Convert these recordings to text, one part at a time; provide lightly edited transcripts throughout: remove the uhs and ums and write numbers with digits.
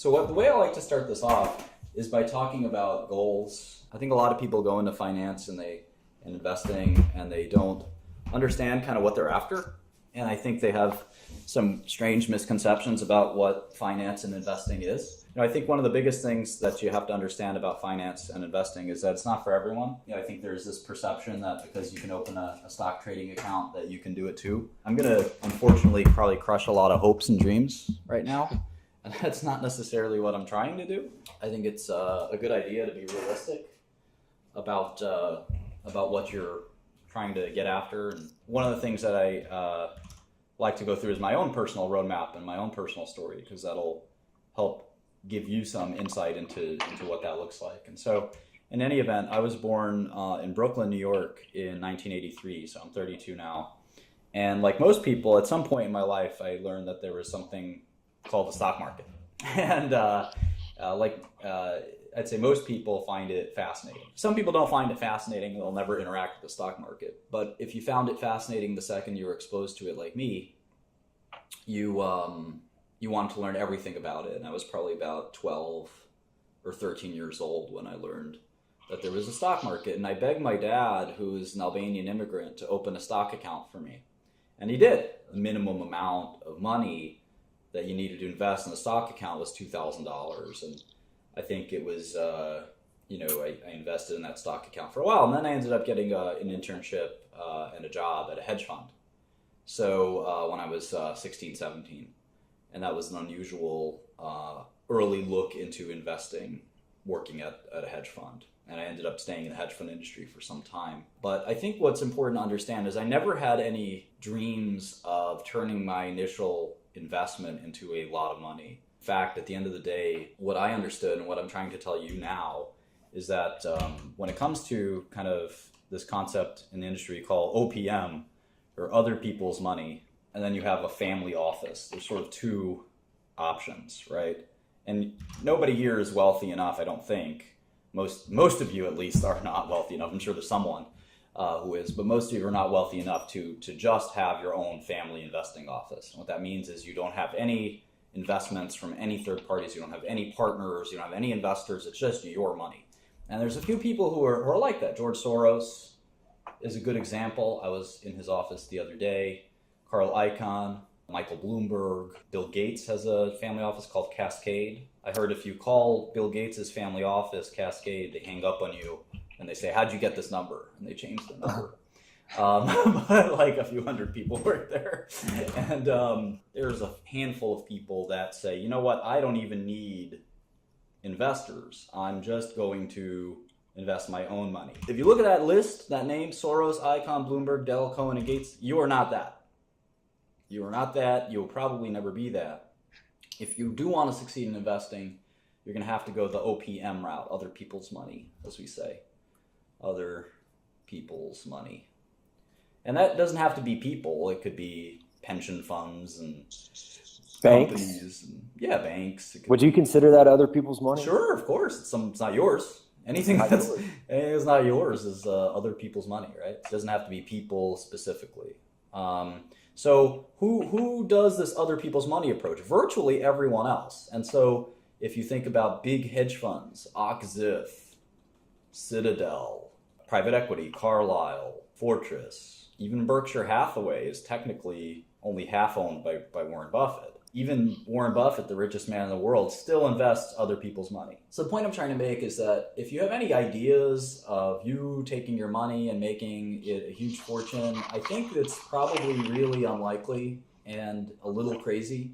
So the way I like to start this off is by talking about goals. I think a lot of people go into finance and investing and they don't understand kind of what they're after. And I think they have some strange misconceptions about what finance and investing is. I think one of the biggest things that you have to understand about finance and investing is that it's not for everyone. I think there's this perception that because you can open a stock trading account that you can do it too. I'm going to unfortunately probably crush a lot of hopes and dreams right now. And that's not necessarily what I'm trying to do. I think it's a good idea to be realistic about what you're trying to get after. And one of the things that I like to go through is my own personal roadmap and my own personal story, because that'll help give you some insight into what that looks like. And so in any event, I was born in Brooklyn, New York in 1983, so I'm 32 now. And like most people, at some point in my life, I learned that there was something called the stock market. And I'd say most people find it fascinating. Some people don't find it fascinating, they'll never interact with the stock market. But if you found it fascinating the second you were exposed to it like me, you wanted to learn everything about it. And I was probably about 12 or 13 years old when I learned that there was a stock market. And I begged my dad, who is an Albanian immigrant, to open a stock account for me. And he did. The minimum amount of money that you needed to invest in a stock account was $2,000. And I think it was, I invested in that stock account for a while. And then I ended up getting an internship and a job at a hedge fund. So when I was 16, 17. And that was an unusual early look into investing, working at a hedge fund. And I ended up staying in the hedge fund industry for some time. But I think what's important to understand is I never had any dreams of turning my initial investment into a lot of money. In fact, at the end of the day, what I understood and what I'm trying to tell you now is that when it comes to kind of this concept in the industry called OPM, or other people's money, and then you have a family office. There's sort of two options, right? And nobody here is wealthy enough, I don't think. Most of you at least are not wealthy enough. I'm sure there's someone who is, but most of you are not wealthy enough to just have your own family investing office. And what that means is you don't have any investments from any third parties, you don't have any partners, you don't have any investors, it's just your money. And there's a few people who are like that. George Soros is a good example. I was in his office the other day. Carl Icahn, Michael Bloomberg, Bill Gates has a family office called Cascade. I heard if you call Bill Gates' family office Cascade, they hang up on you and they say, "How'd you get this number?" And they change the number. But like a few hundred people work there. And there's a handful of people that say, you know what, I don't even need investors. I'm just going to invest my own money. If you look at that list, that name, Soros, Icahn, Bloomberg, Dell, Cohen, and Gates, you are not that. You are not that. You will probably never be that. If you do want to succeed in investing, you're going to have to go the OPM route, other people's money, as we say. Other people's money. And that doesn't have to be people. It could be pension funds and banks. Companies. And, banks. Would you consider that other people's money? Sure, of course. It's not yours. Anything that's not yours is other people's money, right? It doesn't have to be people specifically. So who does this other people's money approach? Virtually everyone else. And so if you think about big hedge funds, OCZIF, Citadel, private equity, Carlyle, Fortress, even Berkshire Hathaway is technically only half owned by Warren Buffett. Even Warren Buffett, the richest man in the world, still invests other people's money. So the point I'm trying to make is that if you have any ideas of you taking your money and making it a huge fortune, I think it's probably really unlikely and a little crazy.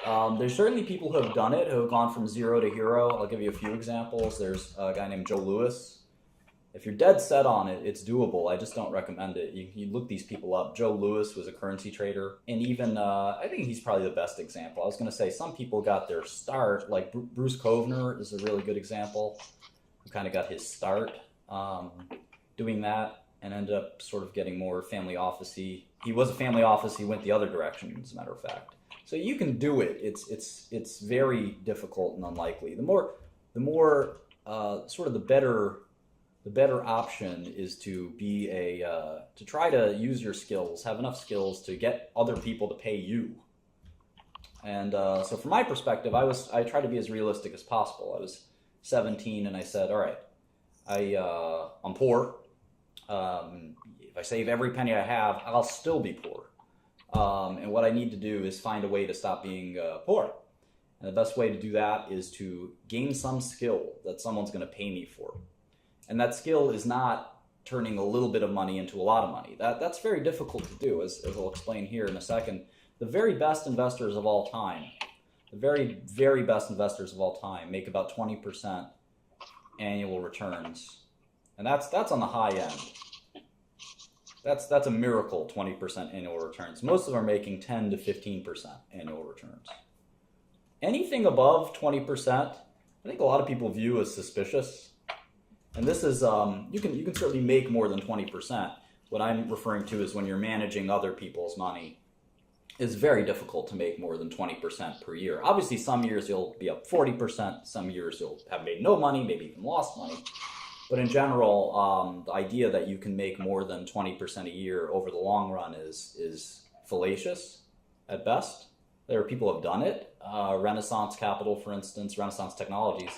There's certainly people who have done it, who have gone from zero to hero. I'll give you a few examples. There's a guy named Joe Lewis. If you're dead set on it, it's doable. I just don't recommend it. You look these people up. Joe Lewis was a currency trader. And even, I think he's probably the best example. I was going to say some people got their start, like Bruce Kovner is a really good example, who kind of got his start doing that and ended up sort of getting more family office-y. He was a family office. He went the other direction, as a matter of fact. So you can do it. It's very difficult and unlikely. The better option is to be to try to use your skills, have enough skills to get other people to pay you And so from my perspective, I tried to be as realistic as possible. I was 17 and I said, all right, I'm poor. If I save every penny I have, I'll still be poor. And what I need to do is find a way to stop being poor. And the best way to do that is to gain some skill that someone's going to pay me for. And that skill is not turning a little bit of money into a lot of money. That's very difficult to do, as I'll explain here in a second. The very best investors of all time, the very, very best investors of all time make about 20% annual returns. And that's on the high end. That's a miracle, 20% annual returns. Most of them are making 10 to 15% annual returns. Anything above 20%, I think a lot of people view as suspicious. And this is, you can certainly make more than 20%. What I'm referring to is when you're managing other people's money. It's very difficult to make more than 20% per year. Obviously, some years you'll be up 40%. Some years you'll have made no money, maybe even lost money. But in general, the idea that you can make more than 20% a year over the long run is fallacious at best. There are people who have done it. Renaissance Capital, for instance, Renaissance Technologies,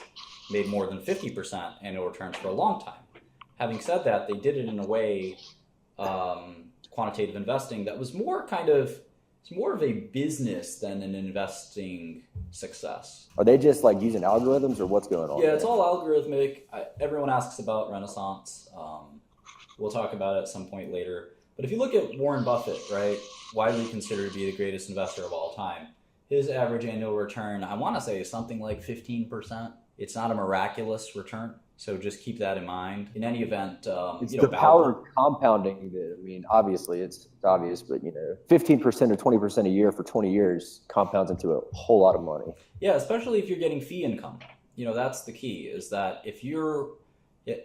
made more than 50% annual returns for a long time. Having said that, they did it in a way, quantitative investing, that was more it's more of a business than an investing success. Are they just like using algorithms, or what's going on? Yeah, it's all algorithmic. Everyone asks about Renaissance. We'll talk about it at some point later. But if you look at Warren Buffett, right, widely considered to be the greatest investor of all time, his average annual return, I want to say, is something like 15%. It's not a miraculous return, so just keep that in mind. In any event, it's the power of compounding. That, I mean, obviously it's obvious, but 15% or 20% a year for 20 years compounds into a whole lot of money. Yeah, especially if you're getting fee income. That's the key. Is that if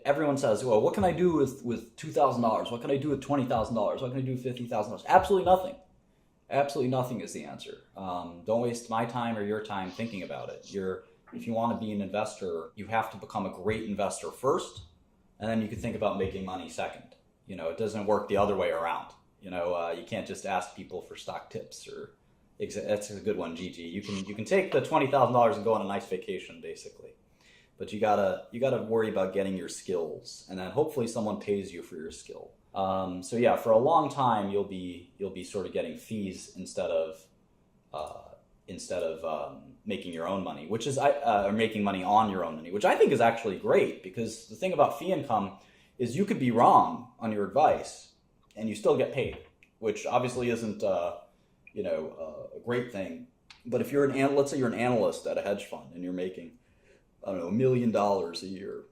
everyone says, well, what can I do with $2,000? What can I do with $20,000? What can I do with $50,000? Absolutely nothing. Absolutely nothing is the answer. Don't waste my time or your time thinking about it. If you want to be an investor, you have to become a great investor first, and then you can think about making money second. It doesn't work the other way around. You can't just ask people for stock tips or that's a good one, Gigi. You can take the $20,000 and go on a nice vacation, basically. But you gotta worry about getting your skills, and then hopefully someone pays you for your skill. So yeah, for a long time you'll be sort of getting fees instead of making your own money, which is or making money on your own money, which I think is actually great, because the thing about fee income is you could be wrong on your advice and you still get paid, which obviously isn't a great thing. But if you're let's say you're an analyst at a hedge fund and you're making, I don't know, $1 million a year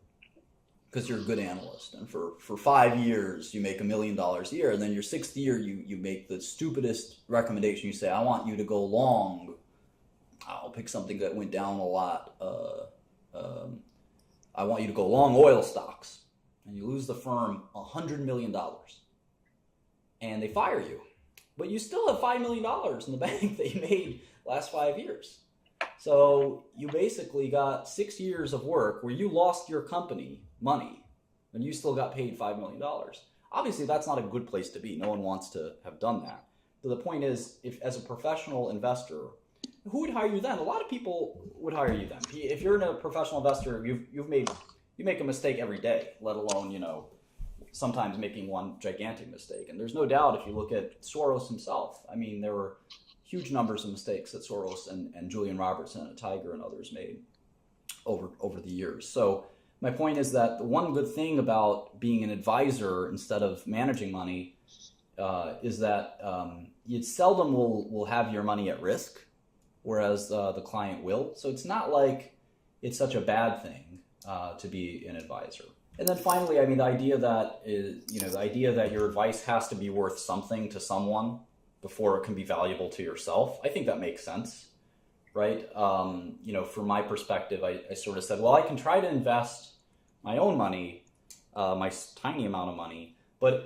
because you're a good analyst, and for 5 years you make $1 million a year, and then your 6th year you make the stupidest recommendation. You say, I want you to go long. I'll pick something that went down a lot. I want you to go long oil stocks, and you lose the firm $100 million, and they fire you, but you still have $5 million in the bank that you made last 5 years. So you basically got 6 years of work where you lost your company money, and you still got paid $5 million. Obviously, that's not a good place to be. No one wants to have done that. But the point is, if as a professional investor, who would hire you then? A lot of people would hire you then. If you're a professional investor, you make a mistake every day, let alone, sometimes making one gigantic mistake. And there's no doubt, if you look at Soros himself, I mean, there were huge numbers of mistakes that Soros and Julian Robertson and Tiger and others made over the years. So my point is that the one good thing about being an advisor instead of managing money is that you seldom will have your money at risk, whereas the client will. So it's not like it's such a bad thing to be an advisor. And then finally, I mean, the idea that your advice has to be worth something to someone before it can be valuable to yourself, I think that makes sense, right? From my perspective, I sort of said, well, I can try to invest my own money, my tiny amount of money, but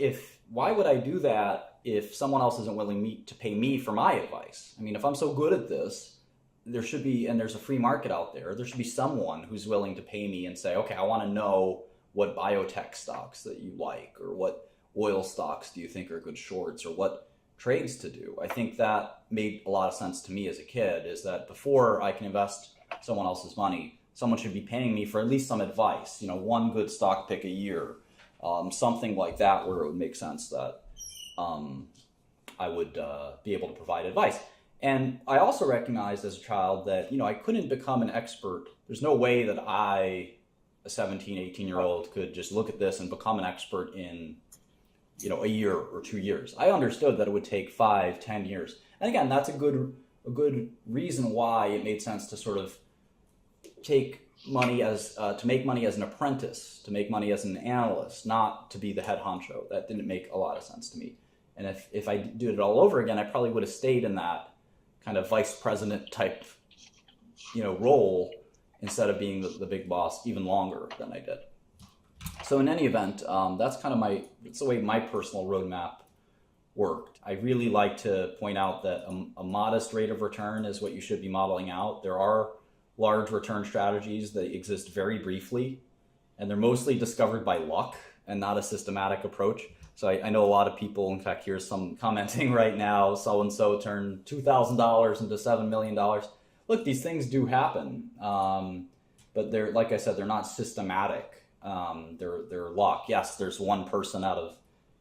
why would I do that if someone else isn't willing to pay me for my advice? I mean, if I'm so good at this, there should be, and there's a free market out there, there should be someone who's willing to pay me and say, okay, I want to know what biotech stocks that you like, or what oil stocks do you think are good shorts, or what trades to do. I think that made a lot of sense to me as a kid, is that before I can invest someone else's money, someone should be paying me for at least some advice, one good stock pick a year, something like that, where it would make sense that I would be able to provide advice. And I also recognized as a child that, I couldn't become an expert. There's no way that I, a 17, 18-year-old, could just look at this and become an expert in, a year or 2 years. I understood that it would take 5, 10 years. And again, that's a good reason why it made sense to sort of take money as, to make money as an apprentice, to make money as an analyst, not to be the head honcho. That didn't make a lot of sense to me. And if I did it all over again, I probably would have stayed in that kind of vice president type, role, instead of being the big boss even longer than I did. So in any event, that's kind of it's the way my personal roadmap worked. I really like to point out that a modest rate of return is what you should be modeling out. There are large return strategies that exist very briefly, and they're mostly discovered by luck and not a systematic approach. So I know a lot of people, in fact, here's some commenting right now, so-and-so turned $2,000 into $7 million. Look, these things do happen, but they're, like I said, they're not systematic. They're luck. Yes, there's one person out of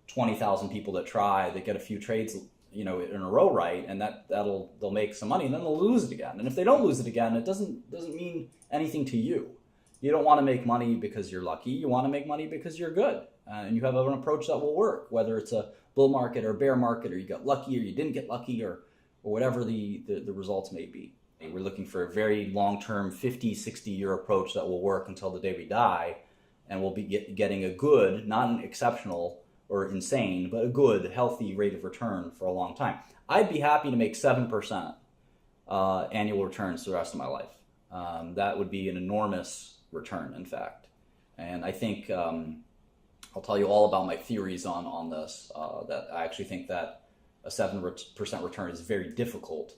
20,000 people that try, they get a few trades, in a row right, and they'll make some money, and then they'll lose it again. And if they don't lose it again, it doesn't mean anything to you. You don't want to make money because you're lucky. You want to make money because you're good. And you have an approach that will work, whether it's a bull market or bear market, or you got lucky or you didn't get lucky, or whatever the results may be. We're looking for a very long-term 50, 60-year approach that will work until the day we die, and we'll be getting a good, not an exceptional or insane, but a good, healthy rate of return for a long time. I'd be happy to make 7% annual returns the rest of my life. That would be an enormous return, in fact. And I think I'll tell you all about my theories on this, that I actually think that a 7% return is a very difficult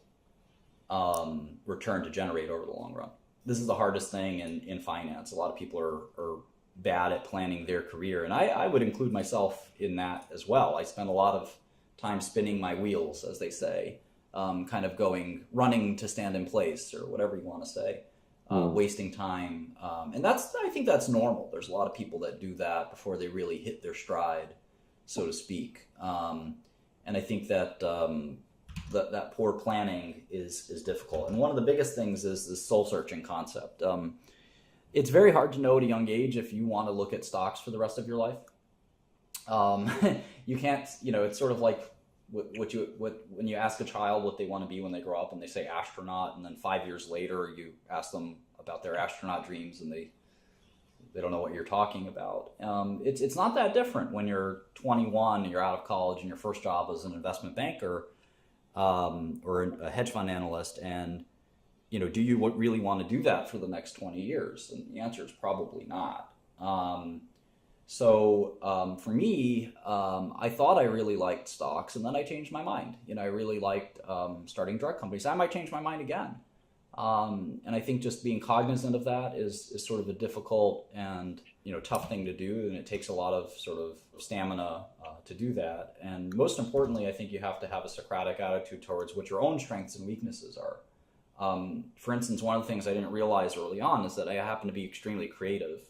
return to generate over the long run. This is the hardest thing in finance. A lot of people are bad at planning their career, and I would include myself in that as well. I spend a lot of time spinning my wheels, as they say, kind of running to stand in place, or whatever you want to say. Wasting time. And I think that's normal. There's a lot of people that do that before they really hit their stride, so to speak. And I think that that poor planning is difficult. And one of the biggest things is this soul-searching concept. It's very hard to know at a young age if you want to look at stocks for the rest of your life. You can't, it's sort of like when you ask a child what they want to be when they grow up, and they say astronaut, and then 5 years later you ask them about their astronaut dreams, and they don't know what you're talking about. It's not that different when you're 21 and you're out of college and your first job is an investment banker or a hedge fund analyst, and do you really want to do that for the next 20 years? And the answer is probably not. So for me, I thought I really liked stocks, and then I changed my mind. I really liked starting drug companies. I might change my mind again. And I think just being cognizant of that is sort of a difficult and tough thing to do, and it takes a lot of sort of stamina to do that. And most importantly, I think you have to have a Socratic attitude towards what your own strengths and weaknesses are. For instance, one of the things I didn't realize early on is that I happen to be extremely creative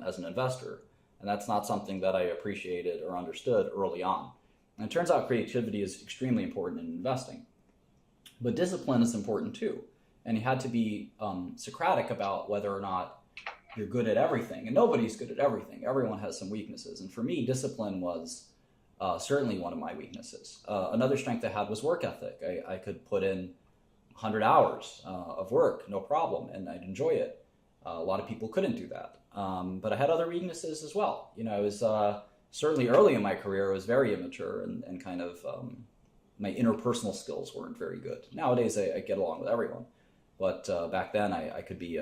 as an investor. And that's not something that I appreciated or understood early on. And it turns out creativity is extremely important in investing. But discipline is important too. And you had to be Socratic about whether or not you're good at everything. And nobody's good at everything. Everyone has some weaknesses. And for me, discipline was certainly one of my weaknesses. Another strength I had was work ethic. I could put in 100 hours of work, no problem, and I'd enjoy it. A lot of people couldn't do that. But I had other weaknesses as well. I was certainly early in my career, I was very immature and kind of my interpersonal skills weren't very good. Nowadays, I get along with everyone. But back then, I could be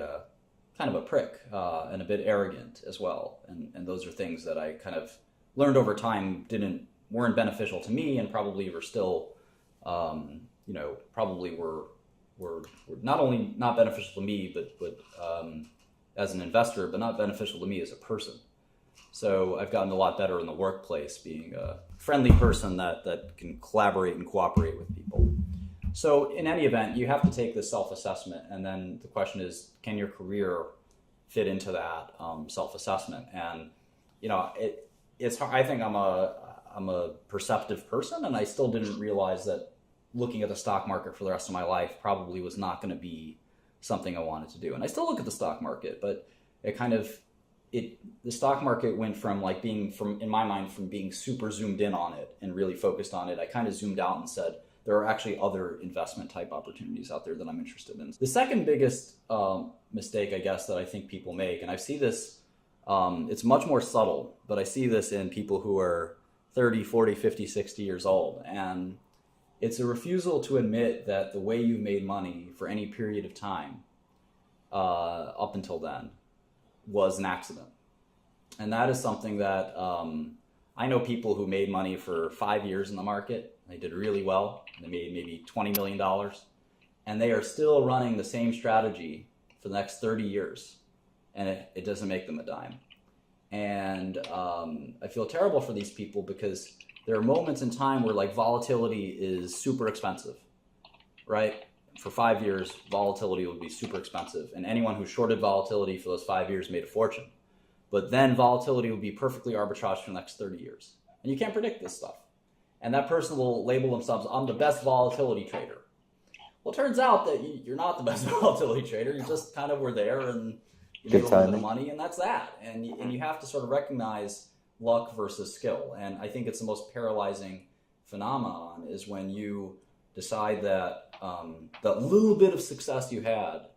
kind of a prick and a bit arrogant as well. And those are things that I kind of learned over time weren't beneficial to me, and probably were still, probably were not only not beneficial to me, but as an investor, but not beneficial to me as a person. So I've gotten a lot better in the workplace, being a friendly person that can collaborate and cooperate with people. So in any event, you have to take this self-assessment, and then the question is, can your career fit into that self-assessment? And it's hard. I think I'm a perceptive person, and I still didn't realize that looking at the stock market for the rest of my life probably was not going to be something I wanted to do. And I still look at the stock market, but the stock market went from in my mind, from being super zoomed in on it and really focused on it, I kind of zoomed out and said, there are actually other investment type opportunities out there that I'm interested in. The second biggest mistake, I guess, that I think people make, and I see this, it's much more subtle, but I see this in people who are 30, 40, 50, 60 years old. And it's a refusal to admit that the way you've made money for any period of time up until then was an accident. And that is something that I know people who made money for 5 years in the market. They did really well. They made maybe $20 million. And they are still running the same strategy for the next 30 years. And it doesn't make them a dime. And I feel terrible for these people, because there are moments in time where volatility is super expensive, right? For 5 years, volatility will be super expensive. And anyone who shorted volatility for those 5 years made a fortune. But then volatility will be perfectly arbitrage for the next 30 years. And you can't predict this stuff. And that person will label themselves, I'm the best volatility trader. Well, it turns out that you're not the best volatility trader. You just kind of were there and you made a little bit of money, and that's that. And you have to sort of recognize luck versus skill. And I think it's the most paralyzing phenomenon is when you decide that that little bit of success you had,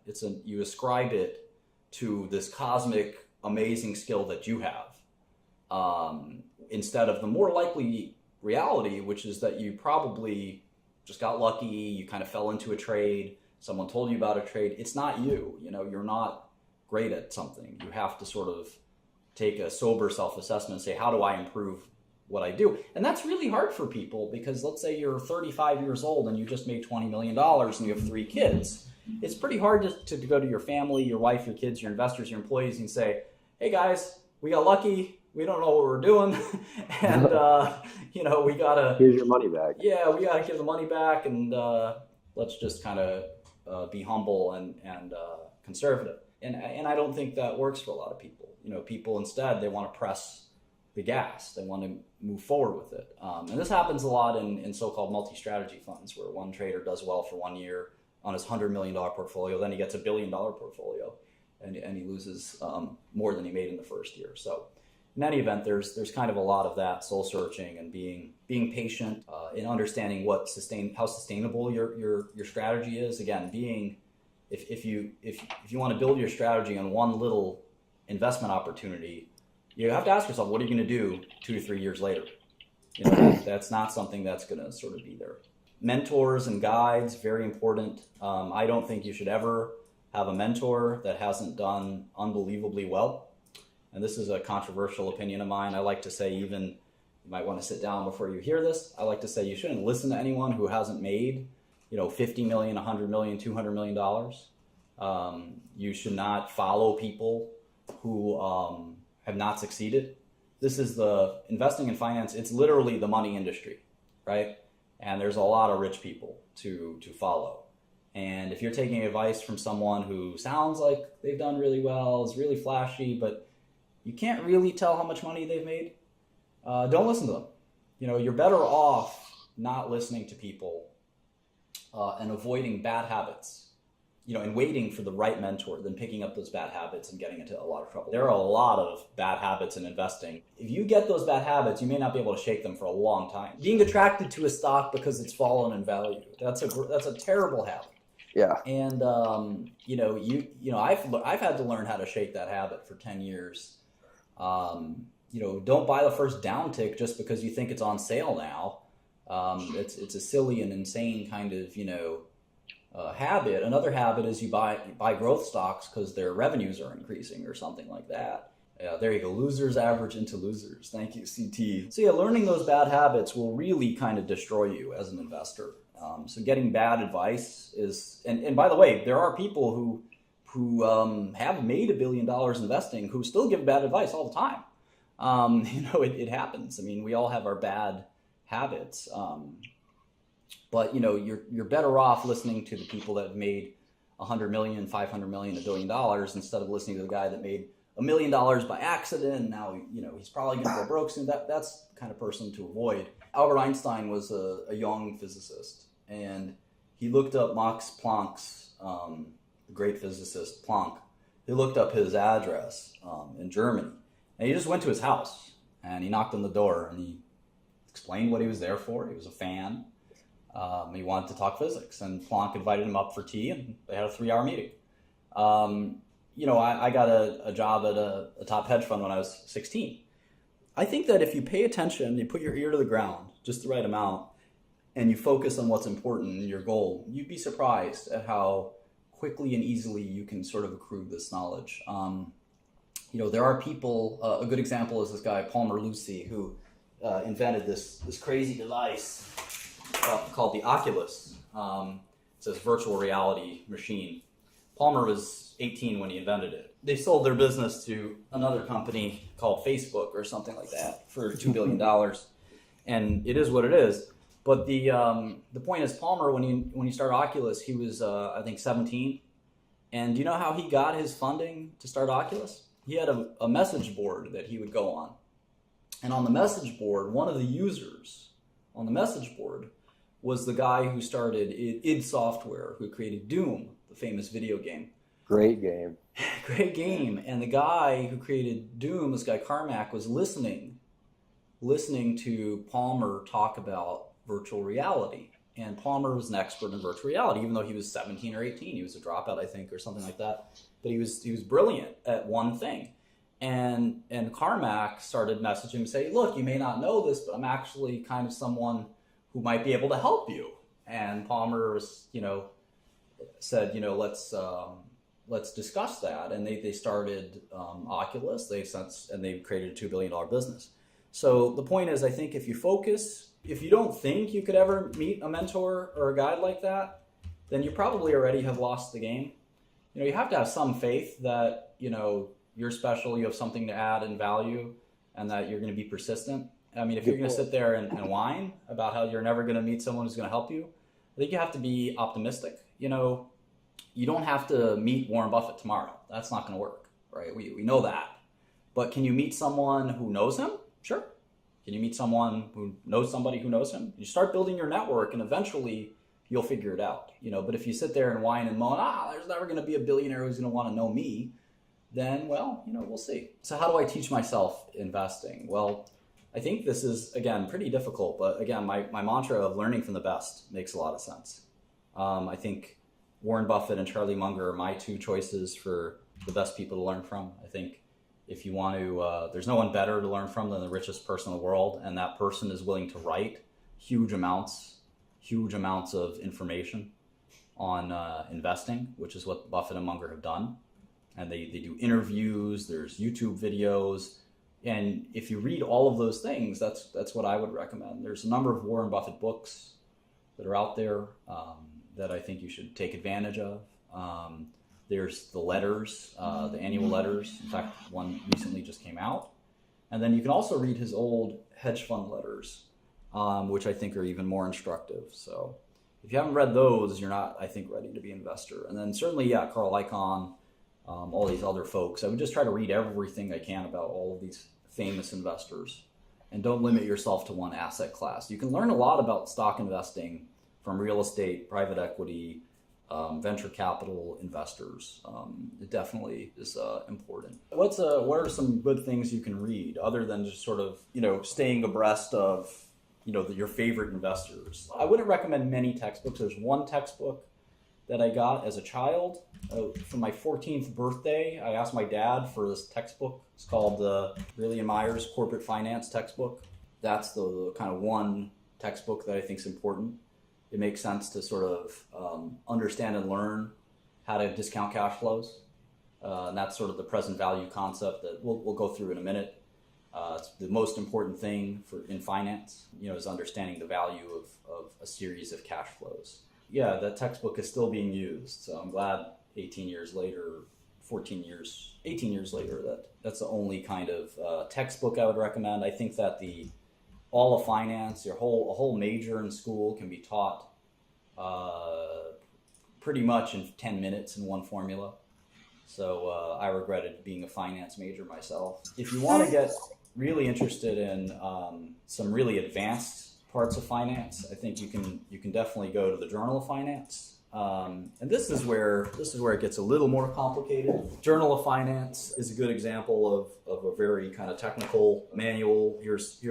you ascribe it to this cosmic, amazing skill that you have, instead of the more likely reality, which is that you probably just got lucky, you kind of fell into a trade, someone told you about a trade. It's not you. You're not great at something. You have to sort of take a sober self-assessment and say, how do I improve what I do? And that's really hard for people, because let's say you're 35 years old and you just made $20 million and you have 3 kids. It's pretty hard to go to your family, your wife, your kids, your investors, your employees, and say, hey guys, we got lucky. We don't know what we're doing. And, we got to... Here's your money back. Yeah, we got to give the money back, and let's just kind of be humble and conservative. And I don't think that works for a lot of people. People instead, they want to press the gas. They want to move forward with it. And this happens a lot in so-called multi-strategy funds, where one trader does well for 1 year on his $100 million portfolio, then he gets a $1 billion portfolio, and he loses more than he made in the first year. So in any event, there's kind of a lot of that soul searching and being patient in understanding how sustainable your strategy is. Again, if you want to build your strategy on one little investment opportunity, you have to ask yourself, what are you going to do 2 to 3 years later? That's not something that's going to sort of be there. Mentors and guides, very important. I don't think you should ever have a mentor that hasn't done unbelievably well. And this is a controversial opinion of mine. I like to say, even, you might want to sit down before you hear this, I like to say you shouldn't listen to anyone who hasn't made, $50 million, $100 million, $200 million. You should not follow people who have not succeeded. This is the investing in finance. It's literally the money industry, right? And there's a lot of rich people to follow. And if you're taking advice from someone who sounds like they've done really well, is really flashy, but you can't really tell how much money they've made, don't listen to them. You're better off not listening to people and avoiding bad habits, and waiting for the right mentor than picking up those bad habits and getting into a lot of trouble. There are a lot of bad habits in investing. If you get those bad habits, you may not be able to shake them for a long time. Being attracted to a stock because it's fallen in value, that's a terrible habit. Yeah. And I've had to learn how to shake that habit for 10 years. Don't buy the first down tick just because you think it's on sale now. It's a silly and insane kind of, habit. Another habit is you buy growth stocks because their revenues are increasing or something like that. There you go. Losers average into losers. Thank you, CT. So learning those bad habits will really kind of destroy you as an investor. So getting bad advice is, and by the way, there are people who have made $1 billion investing who still give bad advice all the time. It happens. I mean, we all have our bad habits. But you're better off listening to the people that have made 100 million, 500 million, $1 billion instead of listening to the guy that made $1 million by accident. And now, he's probably going to go broke soon. That's the kind of person to avoid. Albert Einstein was a young physicist, and he looked up Max Planck's, the great physicist Planck. He looked up his address in Germany, and he just went to his house, and he knocked on the door, and he explained what he was there for. He was a fan. He wanted to talk physics, and Planck invited him up for tea, and they had a 3-hour meeting. I got a job at a top hedge fund when I was 16. I think that if you pay attention, you put your ear to the ground, just the right amount, and you focus on what's important in your goal, you'd be surprised at how quickly and easily you can sort of accrue this knowledge. There are people, a good example is this guy, Palmer Lucy, who invented this crazy device called the Oculus. It's this virtual reality machine. Palmer was 18 when he invented it. They sold their business to another company called Facebook or something like that for $2 billion. And it is what it is. But the point is, Palmer, when he started Oculus, he was, I think, 17. And do you know how he got his funding to start Oculus? He had a message board that he would go on. And on the message board, one of the users on the message board was the guy who started id Software, who created Doom, the famous video game. Great game. Great game. And the guy who created Doom, this guy Carmack, was listening to Palmer talk about virtual reality. And Palmer was an expert in virtual reality, even though he was 17 or 18. He was a dropout, I think, or something like that. But he was brilliant at one thing. And Carmack started messaging him, saying, look, you may not know this, but I'm actually kind of someone who might be able to help you. And Palmer, said, let's discuss that. And they started Oculus. And they created a $2 billion business. So the point is, I think if you focus, if you don't think you could ever meet a mentor or a guide like that, then you probably already have lost the game. You have to have some faith that, you're special, you have something to add and value, and that you're going to be persistent. I mean, if you're going to sit there and whine about how you're never going to meet someone who's going to help you, I think you have to be optimistic. You don't have to meet Warren Buffett tomorrow. That's not going to work, right? We know that. But can you meet someone who knows him? Sure. Can you meet someone who knows somebody who knows him? You start building your network, and eventually you'll figure it out. But if you sit there and whine and moan, there's never going to be a billionaire who's going to want to know me, then, we'll see. So how do I teach myself investing? Well, I think this is, again, pretty difficult, but again, my mantra of learning from the best makes a lot of sense. I think Warren Buffett and Charlie Munger are my two choices for the best people to learn from. I think if you want to, there's no one better to learn from than the richest person in the world, and that person is willing to write huge amounts of information on investing, which is what Buffett and Munger have done. And they do interviews, there's YouTube videos, and if you read all of those things, that's what I would recommend. There's a number of Warren Buffett books that are out there that I think you should take advantage of. There's the letters, the annual letters. In fact, one recently just came out. And then you can also read his old hedge fund letters, which I think are even more instructive. So if you haven't read those, you're not, I think, ready to be an investor. And then certainly, Carl Icahn, all these other folks. I would just try to read everything I can about all of these famous investors, and don't limit yourself to one asset class. You can learn a lot about stock investing from real estate, private equity, venture capital investors. It definitely is important. What are some good things you can read other than just sort of, staying abreast of, your favorite investors? I wouldn't recommend many textbooks. There's one textbook that I got as a child. For my 14th birthday, I asked my dad for this textbook. It's called Shkreli and Meyer's Corporate Finance Textbook. That's the kind of one textbook that I think is important. It makes sense to sort of understand and learn how to discount cash flows. And that's sort of the present value concept that we'll go through in a minute. It's the most important thing in finance, is understanding the value of a series of cash flows. Yeah, that textbook is still being used. So I'm glad 18 years later, 14 years, 18 years later, that's the only kind of textbook I would recommend. I think that all of finance, a whole major in school can be taught pretty much in 10 minutes in one formula. So I regretted being a finance major myself. If you want to get really interested in some really advanced parts of finance, I think you can definitely go to the Journal of Finance. And this is where it gets a little more complicated. Journal of Finance is a good example of a very kind of technical manual. Here's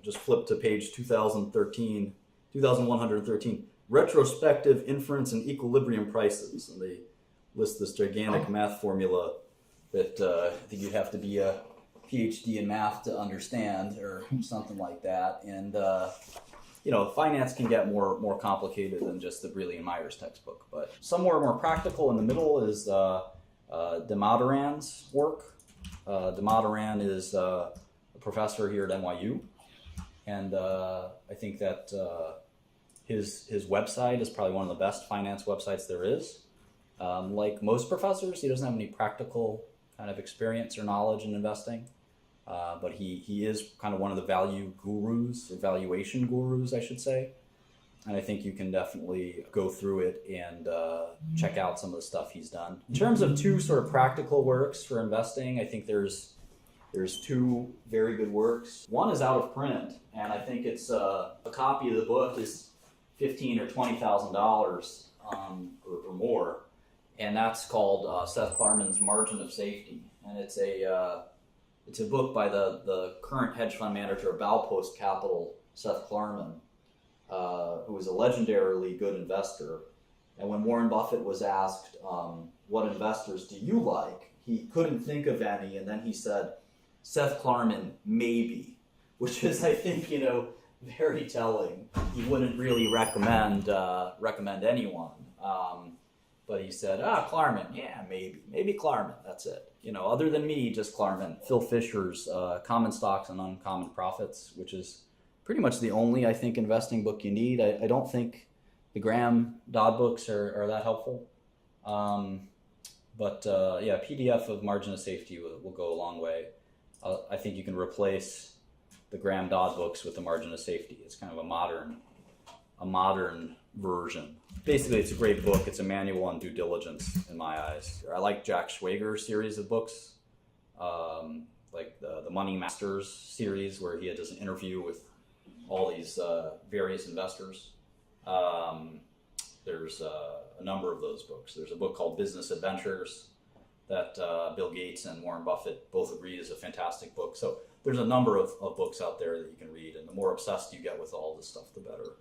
just flip to page 2113, retrospective inference and equilibrium prices, and they list this gigantic math formula that I think you'd have to be a PhD in math to understand, or something like that. And finance can get more complicated than just the Brilliant-Myers textbook. But somewhere more practical in the middle is 𝗕𝗢𝗏𝗏's work. 𝗕𝗢𝗏 is a professor here at NYU, and I think that his website is probably one of the best finance websites there is. Like most professors, he doesn't have any practical kind of experience or knowledge in investing. But he is kind of one of the value gurus, or valuation gurus, I should say. And I think you can definitely go through it and check out some of the stuff he's done. In terms of two sort of practical works for investing, I think there's two very good works. One is out of print, and I think it's a copy of the book is $15,000 or $20,000 or more, and that's called Seth Klarman's Margin of Safety, and it's a book by the current hedge fund manager of Baupost Capital, Seth Klarman, who is a legendarily good investor. And when Warren Buffett was asked, what investors do you like, he couldn't think of any, and then he said, Seth Klarman, maybe, which is, I think, very telling. He wouldn't really recommend anyone. But he said, Klarman, yeah, maybe Klarman, that's it. Other than me, just Klarman. Phil Fisher's Common Stocks and Uncommon Profits, which is pretty much the only, I think, investing book you need. I don't think the Ghram-Dodd books are that helpful. But PDF of Margin of Safety will go a long way. I think you can replace the Ghram-Dodd books with the Margin of Safety. It's kind of a modern version. Basically, it's a great book. It's a manual on due diligence in my eyes. I like Jack Schwager's series of books, like the Money Masters series, where he does an interview with all these various investors. There's a number of those books. There's a book called Business Adventures that Bill Gates and Warren Buffett both agreed is a fantastic book. So there's a number of books out there that you can read, and the more obsessed you get with all this stuff, the better.